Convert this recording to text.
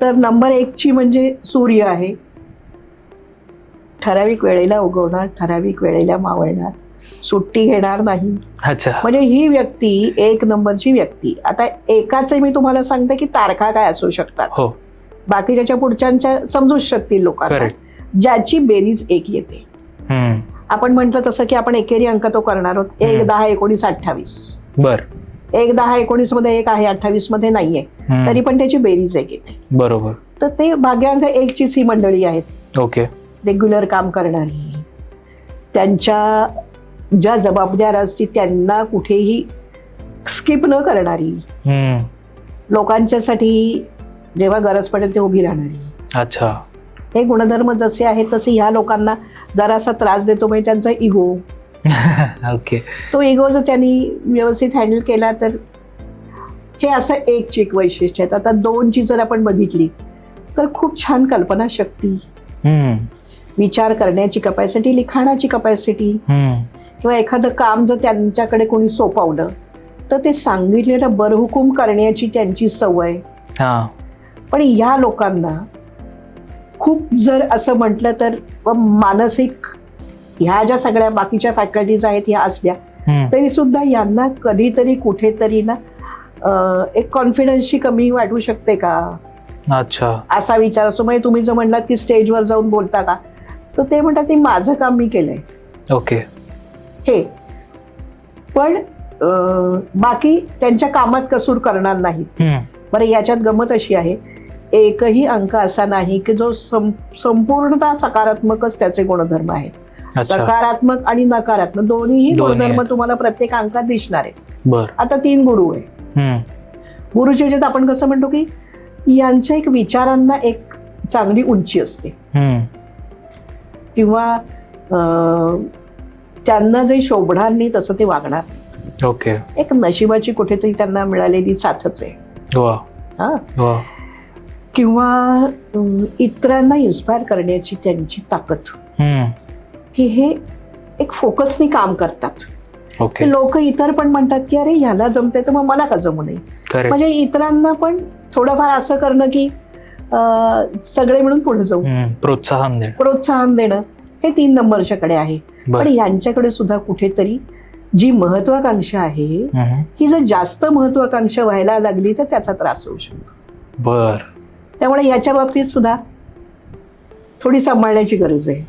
तर नंबर 1 ची म्हणजे सूर्य आहे. ठराविक वेळेला उगवणार, ठराविक वेळेला मावळणार, सुट्टी घेणार नाही. अच्छा. म्हणजे ही व्यक्ती 1 नंबरची व्यक्ती. आता एकाच मी तुम्हाला सांगते की तारखा काय असू शकतात. हो. बाकी त्याच्या पुढच्यांच्या समजूच शकतील लोकांना, Correct. ज्याची बेरीज 1 येते. आपण म्हटलं तसं की आपण एकेरी अंक तो करणार आहोत. 1, 10, 19, 28. बर. 1, 10, 19 मध्ये 1 आहे, 28 मध्ये नाहीये, तरी पण त्याची बेरीज 1 येते. बरोबर. तर ते भाग्यांक 1 चीच ही मंडळी आहेत. ओके. रेग्युलर काम करणारी, त्यांच्या ज्या जबाबदाऱ्या असतील त्यांना कुठेही स्किप न करणारी, लोकांच्यासाठी जेव्हा गरज पडेल ते उभी राहणारी. अच्छा. हे गुणधर्म जसे आहेत तसे ह्या लोकांना जरासा त्रास देतो, म्हणजे त्यांचा इगो. ओके. तो इगो जर त्यांनी व्यवस्थित हँडल केला तर हे असं 1 ची एक वैशिष्ट्य आहेत. आता 2 ची जर आपण बघितली तर खूप छान कल्पनाशक्ती, विचार करण्याची कपॅसिटी, लिखाणाची कपॅसिटी, किंवा एखादं काम जर त्यांच्याकडे कोणी सोपवलं तर ते सांगितलेलं बरहुकूम करण्याची त्यांची सवय. पण या लोकांना खूप जर असं म्हटलं तर मानसिक ह्या ज्या सगळ्या बाकीच्या फॅकल्टीज आहेत ह्या असल्या तरी सुद्धा यांना कधीतरी कुठेतरी ना एक कॉन्फिडन्सची कमी वाटू शकते का. अच्छा. असा विचार असतो. म्हणजे तुम्ही जर म्हणलात की स्टेजवर जाऊन बोलता का, तर ते म्हणतात की माझं काम मी केलंय. ओके. हे पण बाकी त्यांच्या कामात कसूर करणार नाहीत. बरं, याच्यात गंमत अशी आहे, एकही अंक असा नाही की जो संपूर्णतः सकारात्मकच त्याचे गुणधर्म आहेत. सकारात्मक आणि नकारात्मक दोन्हीही गुणधर्म तुम्हाला प्रत्येक अंकात दिसणार आहेत. आता 3 गुरु आहे. गुरुच्या ह्याच्यात आपण कसं म्हणतो की यांच्या एक विचारांना एक चांगली उंची असते, किंवा त्यांना जे शोभणार नाही तसं ते वागणार. ओके. एक नशिबाची कुठेतरी त्यांना मिळालेली साथच आहे. किंवा इतरांना इन्स्पायर करण्याची त्यांची ताकद, की हे एक फोकसनी काम करतात. लोक इतर पण म्हणतात की अरे ह्याला जमते तर मग मला का जमू नये. म्हणजे इतरांना पण थोडंफार असं करणं की सगळे मिळून पुढे जाऊ, प्रोत्साहन देणं हे 3 नंबरच्याकडे आहे. पण यांच्याकडे सुद्धा कुठेतरी जी महत्वाकांक्षा आहे ही जर जास्त महत्वाकांक्षा व्हायला लागली तर त्याचा त्रास होऊ शकतो. त्यामुळे याच्या बाबतीत सुद्धा थोडी सांभाळण्याची गरज आहे.